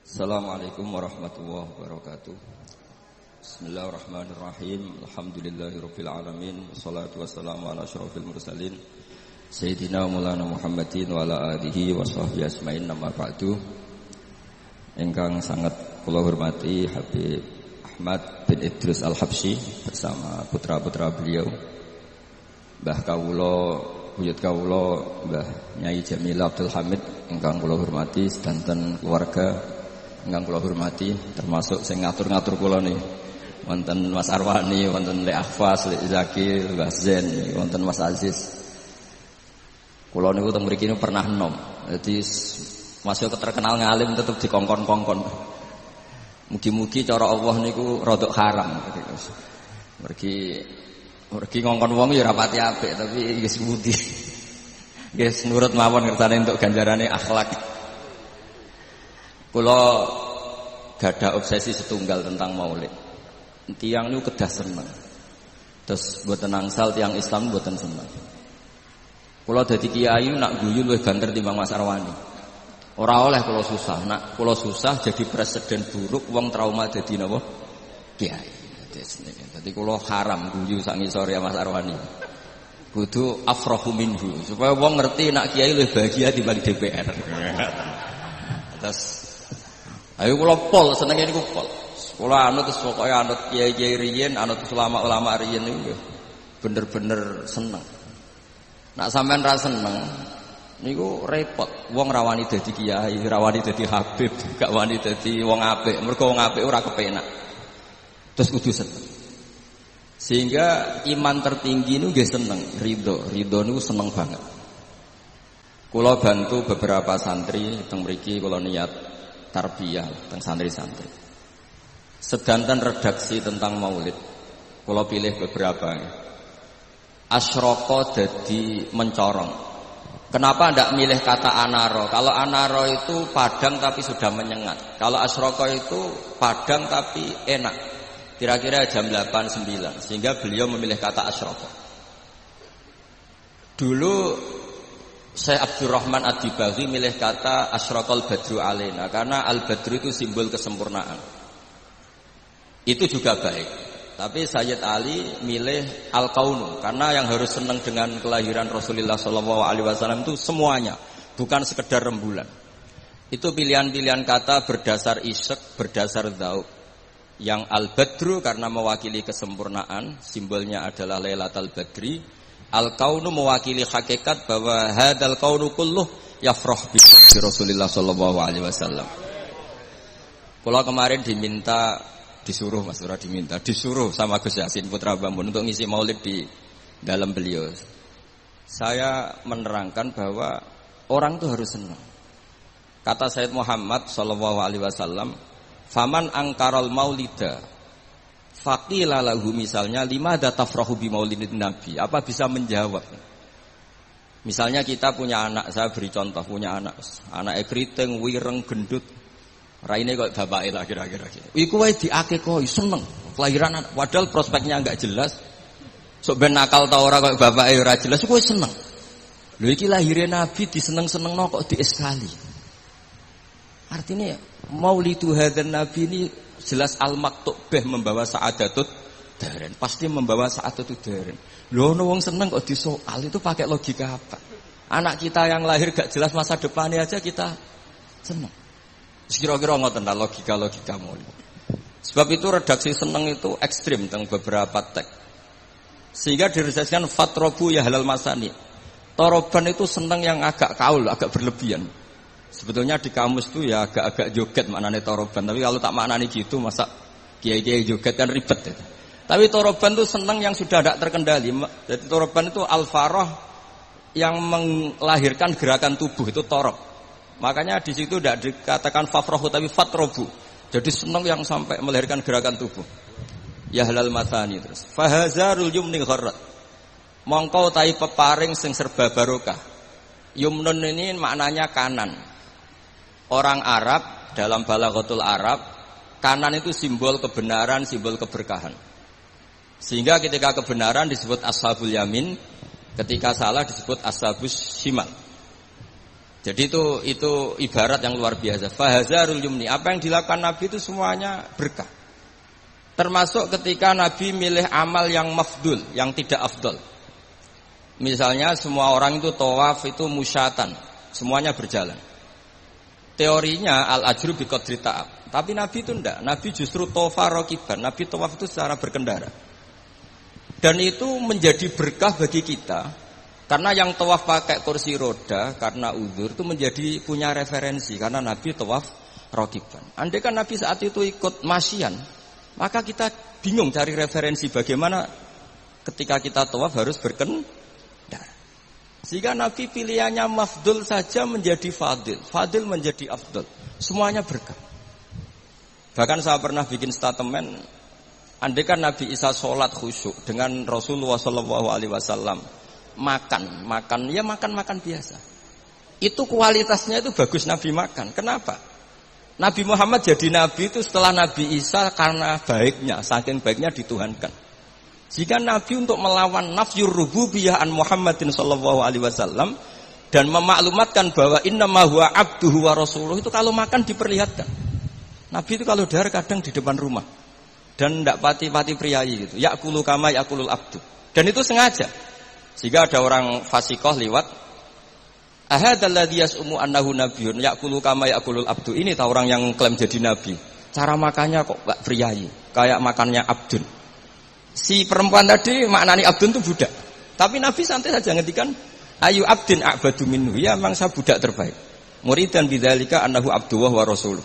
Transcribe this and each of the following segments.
Assalamualaikum warahmatullahi wabarakatuh. Bismillahirrahmanirrahim. Alhamdulillahirabbil alamin. Wassalatu wassalamu ala asyrofil mursalin Sayyidina Maulana Muhammadin wa ala alihi wa sahbihi asma'in, nama ba'du. Ingkang sangat kula hormati Habib Ahmad bin Idris Al-Habsyi bersama putra-putra beliau, Mbah Kawula, buyut kawula Mbah Nyai Jamil Abdul Hamid ingkang kula hormati, sedanten keluarga ingkang kula hormati, termasuk sing ngatur-ngatur kula nih, wonten Mas Arwani, wonten Lek Ahfas, Lek Zaki, Mbah Zen, wonten Mas Aziz. Kula niku teng mriki niku pernah enom. Dadi masih terkenal ngalim tetep dikongkon-kongkon. Mugi-mugi cara Allah niku rodok haram. Mergi ngongkon wong ya ora pati apik, tapi wis budi. Nggih nurut mawon ngertane entuk ganjarane akhlak. Kula gadah obsesi setunggal tentang maulid. Tiang niku kedah seneng. Terus mboten angsal tiang Islam mboten seneng. Kula dadi kiai nak guyu luwih banter timbang Mas Arwani. Ora oleh kula susah, nak kula susah jadi presiden buruk, wong trauma dadi napa? Kiai. Dadi kula haram guyu sak ngisor ya Mas Arwani. Kudu afrahu minhu, supaya wong ngerti nak kiai luwih bahagia timbang DPR. Terus ayo kula pol senenge niku pol. Kula anut terus pokoke anut kiai-kiai riyen, anut ulama-ulama riyen niku bener-bener seneng. Nak sampean ra seneng niku repot. Wong ra wani dadi kiai, ra wani dadi habib, gak wani dadi wong apik. Mergo wong apik ora kepenak. Terus kudu seneng. Sehingga iman tertinggi niku nggih seneng, ridho. Ridho niku seneng banget. Kula bantu beberapa santri teng mriki, kula niat tarbiyah tentang santri-santri. Sedanten redaksi tentang maulid, kalau pilih beberapa. Asyroko jadi mencorong. Kenapa tidak milih kata anaro? Kalau anaro itu padang tapi sudah menyengat. Kalau asyroko itu padang tapi enak. Kira-kira jam 8-9. Sehingga beliau memilih kata asyroko. Dulu Syekh Abdurrahman Ad-Dibaghi milih kata asyraqal badru alaina, karena al-badru itu simbol kesempurnaan. Itu juga baik. Tapi Sayyid Ali milih al-kaunu, karena yang harus senang dengan kelahiran Rasulullah SAW itu semuanya, bukan sekedar rembulan. Itu pilihan-pilihan kata berdasar isyak, berdasar dzauq. Yang al-badru karena mewakili kesempurnaan, simbolnya adalah Lailatul Badri. Al-kaunu mewakili hakikat bahwa hadal kaunu kulluh yafrah bi Rasulillah sallallahu alaihi wasallam. Kalau kemarin disuruh sama Gus Yasin Putra Bambun untuk ngisi maulid di dalam beliau. Saya menerangkan bahwa orang itu harus senang. Kata Sayyid Muhammad sallallahu alaihi wasallam, "Faman angkaral maulida faqila lahu," misalnya, "limada tafrahu bi maulidin nabi?" Apa bisa menjawab? Misalnya kita punya anak, saya beri contoh, punya anak keriting, wireng, gendut. Raine kok bapake lah kira-kira gitu. Iku wae diakekoi seneng kelahiran anak, padahal prospeknya enggak jelas. Sok ben nakal ta ora kok bapake ora jelas, iku seneng. Lho iki lahire nabi diseneng-senengno kok dieskali. Artinya maulidu hadzal nabi ini jelas al-maktub membawa sa'adatut daren, pasti membawa sa'adatut daren. Lho ono wong seneng kok disoal, itu pakai logika apa? Anak kita yang lahir gak jelas masa depannya aja kita seneng. Kira-kira ngoten ta logika maulid. Sebab itu redaksi seneng itu ekstrim tentang beberapa teks. Sehingga diredaksikan fatrobu ya halal masani. Toroban itu seneng yang agak kaul, agak berlebihan. Sebetulnya di kamus itu ya agak-agak joget maknanya toroban. Tapi kalau tak maknanya gitu, masa kiai-kiai joget kan ribet ya. Tapi toroban itu senang yang sudah tidak terkendali. Jadi toroban itu al-farah yang melahirkan gerakan tubuh, itu torob. Makanya di situ tidak dikatakan fafrohu tapi fatrobu. Jadi senang yang sampai melahirkan gerakan tubuh. Ya halal matani terus. Fahazarul yumni gharrat. Mongkau tai peparing sing serba barokah. Yumnun ini maknanya kanan. Orang Arab dalam balaghatul Arab, kanan itu simbol kebenaran, simbol keberkahan. Sehingga ketika kebenaran disebut ashabul yamin, ketika salah disebut ashabus shimal. Jadi itu ibarat yang luar biasa. Fahazarul yumni. Apa yang dilakukan Nabi itu semuanya berkah. Termasuk ketika Nabi milih amal yang mafdul, yang tidak afdol. Misalnya semua orang itu tawaf itu musyatan, semuanya berjalan. Teorinya al-ajru bi qadri ta'ab. Tapi Nabi itu enggak. Nabi justru tawafa raqiban. Nabi tawaf itu secara berkendara. Dan itu menjadi berkah bagi kita. Karena yang tawaf pakai kursi roda karena uzur itu menjadi punya referensi karena Nabi tawaf raqiban. Andai kan Nabi saat itu ikut masyian, maka kita bingung cari referensi bagaimana ketika kita tawaf harus berkendara. Sehingga Nabi pilihannya mafdul saja menjadi fadil, fadil menjadi afdal. Semuanya berkah. Bahkan saya pernah bikin statement, andai kan Nabi Isa sholat khusyuk dengan Rasulullah SAW makan biasa. Itu kualitasnya itu bagus Nabi makan. Kenapa? Nabi Muhammad jadi Nabi itu setelah Nabi Isa karena baiknya, saking baiknya dituhankan. Jika Nabi untuk melawan nafyur rububiyah an Muhammadin sallallahu alaihi wasallam dan memaklumatkan bahwa innama huwa abduhu wa rasuluh, itu kalau makan diperlihatkan. Nabi itu kalau dahar kadang di depan rumah dan tidak pati-pati priayi gitu. Ya'kulu kama ya'kulul abdu. Dan itu sengaja. Jika ada orang fasikoh liwat, ahadalladzi yas'umu annahu nabiyyun ya'kulu kama ya'kulul abdu. Ini tahu orang yang klaim jadi nabi. Cara makannya kok enggak priayi, kayak makannya abdun. Si perempuan tadi maknani abdun itu budak. Tapi Nabi santai saja ngendikan ayu abdin a'badu minhu. Ya memang saya budak terbaik. Muridan bidzalika annahu abduwah wa rasuluh.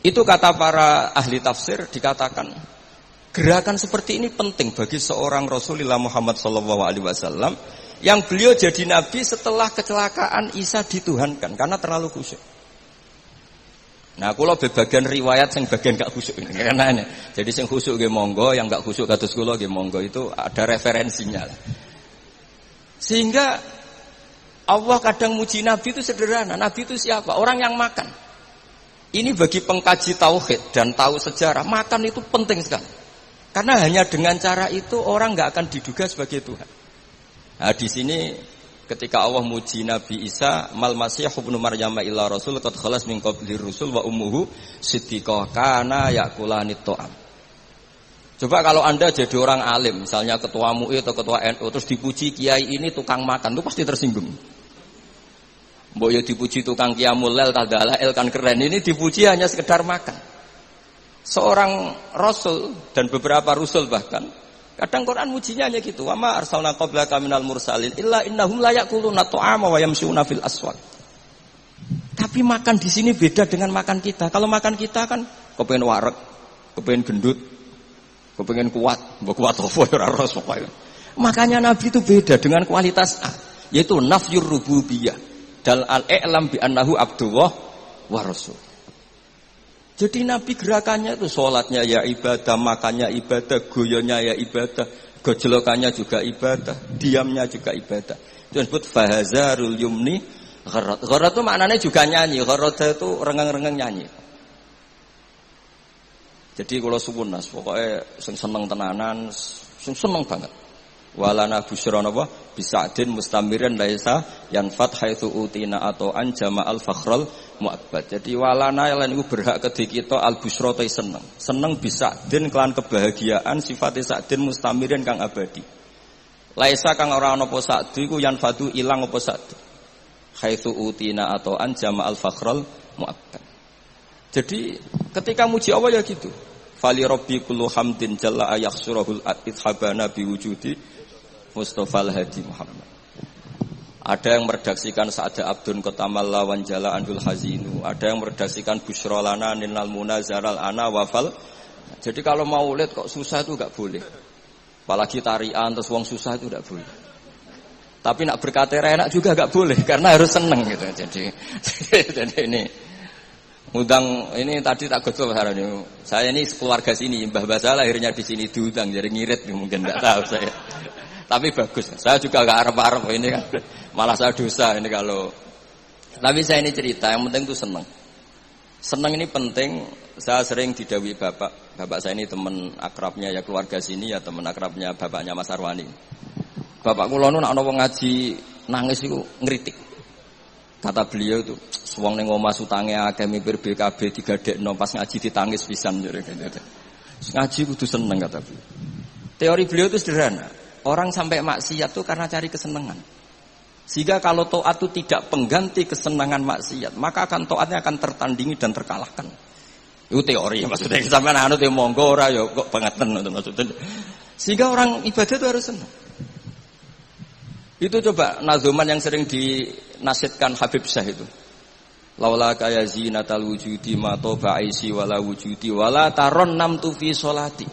Itu kata para ahli tafsir dikatakan gerakan seperti ini penting bagi seorang Rasulullah Muhammad SAW yang beliau jadi Nabi setelah kecelakaan Isa dituhankan karena terlalu khusyuk. Nah, kalau bagian riwayat yang bagian gak khusyuk ini karena ini. Jadi yang khusyuk nggih monggo, yang gak khusyuk kados kula nggih monggo, itu ada referensinya lah. Sehingga Allah kadang muji Nabi itu sederhana. Nabi itu siapa? Orang yang makan. Ini bagi pengkaji tauhid dan tahu sejarah, makan itu penting sekali. Karena hanya dengan cara itu orang nggak akan diduga sebagai Tuhan. Nah, di sini ketika Allah muji Nabi Isa, mal masih ibnu Maryam illa rasul qad khalas min qabli rusul wa ummuhu siddiqah kana yakulani ta'am. Coba kalau Anda jadi orang alim, misalnya ketua MUI atau ketua NU, terus dipuji kiai ini tukang makan, itu pasti tersinggung. Mbok yo dipuji tukang qiyamul lail tadalail kan keren, ini dipuji hanya sekedar makan. Seorang rasul dan beberapa rasul bahkan kadang Quran mujinya hanya gitu. Wa ma arsalna qablaka minal mursalin illa innahum la yaquluna ta'ama wa yamshuna fil aswaq. Tapi makan di sini beda dengan makan kita. Kalau makan kita kan kepengin wareg, kepengin gendut, kepengin kuat, mbok kuat opo ora ros pokoke. Makanya Nabi itu beda dengan kualitas A, yaitu nafyur rububiyah dal al-i'lam bi annahu abdullah wa rasul. Jadi Nabi gerakannya itu sholatnya ya ibadah, makannya ibadah, goyonya ya ibadah, gojlokannya juga ibadah, diamnya juga ibadah. Itu disebut fahazarul yumni gharat. Gharat itu maknanya juga nyanyi. Gharat itu rengeng-rengeng nyanyi. Jadi kalau suwun nas, pokoknya seneng tenanan, seneng banget. Walana busyra napa bisadin mustamirin laisa yanfat haitsu utina atau an jama'al fakhral mu'abbad. Jadi walana lan iku berhak kedhi kita al busyra te seneng. Seneng bisadin kelan kebahagiaan sifate sadin mustamirin kang abadi. Laisa kang ora ana apa sakdu iku yanfatu ilang apa sakdu. Haitsu utina atau an jama'al fakhral mu'abbad. Jadi ketika muji Allah ya gitu. Fali rabbi kullu hamdin jalla ayakhsurahul ithabana biwujudi Mustafa al-Hadi Muhammad. Ada yang meredaksikan Sa'ada Abdun Kotamalla Wanjala Andul Hazinu. Ada yang meredaksikan Busyra Lana Ninal Munazaral Ana Wafal. Jadi kalau maulid kok susah itu enggak boleh. Apalagi tarian terus wong susah itu enggak boleh. Tapi nak berkata enak juga enggak boleh karena harus seneng gitu. Jadi ini undang ini tadi tak gotul ini. Saya ini keluarga sini, Mbah Basah lahirnya di sini diundang jadi ngirit mungkin enggak tahu saya. Tapi bagus, saya juga gak harap-harap ini kan, malah saya dosa ini kalau. Tapi saya ini cerita, yang penting itu senang. Senang ini penting. Saya sering didhawuhi bapak saya ini teman akrabnya ya keluarga sini ya teman akrabnya bapaknya Mas Arwani. Bapak kula nu nek ana wong ngaji nangis iku ngritik. Kata beliau itu, wong ning omah utange akeh mipir BKB digadekno pas ngaji ditangis pisan jare gitu. Ngaji kudu seneng kata beliau. Teori beliau itu sederhana. Orang sampai maksiat itu karena cari kesenangan. Sehingga kalau taat itu tidak pengganti kesenangan maksiat, maka akan taatnya akan tertandingi dan terkalahkan. Itu teori maksudnya sampean anu te monggo ora ya kok bangeten maksudnya. Sehingga orang ibadah itu harus senang. Itu coba nazuman yang sering dinasihatkan Habib Syekh itu. Laula kaya zinatal wujudi ma toba'isi wala wujudi wala taron namtu fi sholati.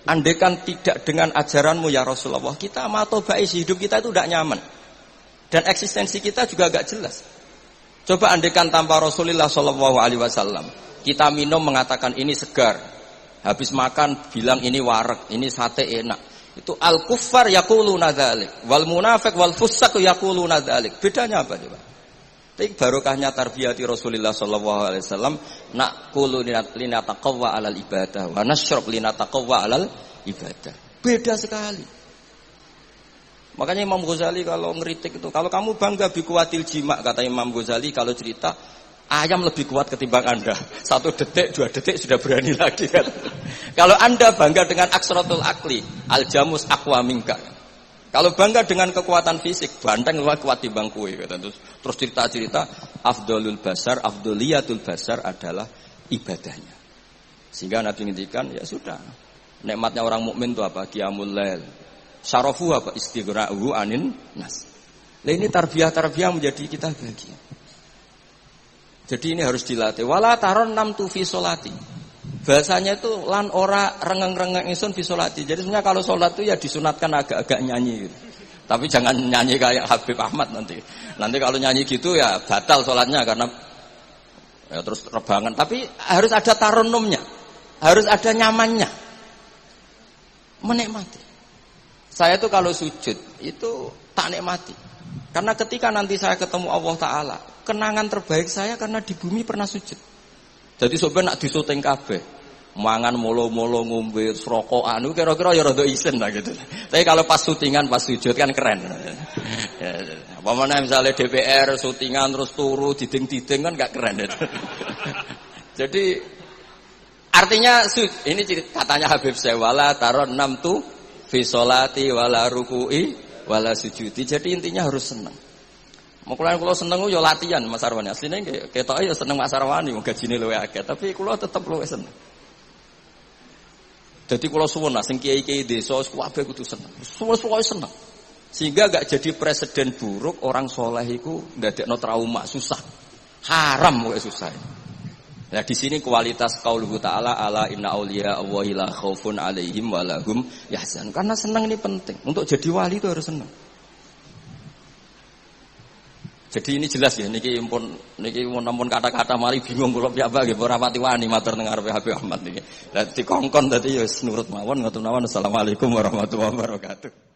Andaikan tidak dengan ajaranmu ya Rasulullah, kita ma toba'isi, hidup kita itu tidak nyaman. Dan eksistensi kita juga agak jelas. Coba andaikan tanpa Rasulullah sallallahu alaihi wasallam, kita minum mengatakan ini segar. Habis makan bilang ini wareg, ini sate enak. Itu al-kuffar yaquluna dzalik wal munafiq wal fusaq yaquluna dzalik. Bedanya apa coba? Tapi barokahnya tarbiyati Rasulullah sallallahu alaihi wasallam, naqulu linataqawwa 'alal ibadah wa nasyrab linataqawwa 'alal ibadah. Beda sekali. Makanya Imam Ghazali kalau ngeritik itu, kalau kamu bangga bikuatil jima, kata Imam Ghazali kalau cerita ayam lebih kuat ketimbang Anda. 1 detik, 2 detik sudah berani lagi kan. Kalau Anda bangga dengan aksratul akli, aljamus aqwa minka. Kalau bangga dengan kekuatan fisik, banteng lebih kuat timbang kowe kata. Terus cerita-cerita afdalul basar, afdaliyatul basar adalah ibadahnya. Sehingga Nabi ngendikan, ya sudah. Nikmatnya orang mukmin itu apa? Qiyamul lail. Syarafu apa? Istighra'uhu anin nas. Lah ini tarbiyah-tarbiyah menjadi kita bahagia. Jadi ini harus dilatih. Wala taron nam tu fi sholati. Bahasanya itu lan ora rengeng-rengeng ingsun fi sholati. Jadi sebenarnya kalau sholat itu ya disunatkan agak-agak nyanyi gitu. Tapi jangan nyanyi kayak Habib Ahmad nanti. Nanti kalau nyanyi gitu ya batal sholatnya karena ya terus rebangan. Tapi harus ada taronumnya. Harus ada nyamannya. Menikmati. Saya tuh kalau sujud itu tak nikmati. Karena ketika nanti saya ketemu Allah Ta'ala, kenangan terbaik saya karena di bumi pernah sujud. Jadi sebenarnya nak disuting kabeh, mangan molo-molo ngombe rokokan, kira-kira ya rada isen lah gitu. Tapi kalau pas syutingan, pas sujud kan keren. Apa mana misalnya DPR syutingan terus turu diding-diding kan gak keren itu. Jadi artinya ini katanya Habib Sewala taron nam tu fi sholati wala ruku'i wala sujudi. Jadi intinya harus senang. Mau kalau seneng yo latihan Mas Arwani. Aslinya ketoke yo seneng Mas Arwani, gajine luwih akeh, tapi kula tetep luwih seneng. Dadi kula suwun sing kiai-kiai desa kabeh kudu seneng. Semua seneng. Sehingga gak jadi presiden buruk orang soleh iku ndadekno trauma susah. Haram kok susah. Nah di sini kualitas qauluhu ta'ala ala inna auliya Allahi la khaufun 'alaihim wa lahum yahzan. Karena senang ini penting. Untuk jadi wali itu harus senang. Jadi ini jelas ya niki mun kata-kata mari bingung kula piyambak nggih ora pati wani matur teng arepe Habib Ahmad niki. Lah dikongkon dadi ya nurut mawon ngoten mawon. Assalamualaikum warahmatullahi wabarakatuh.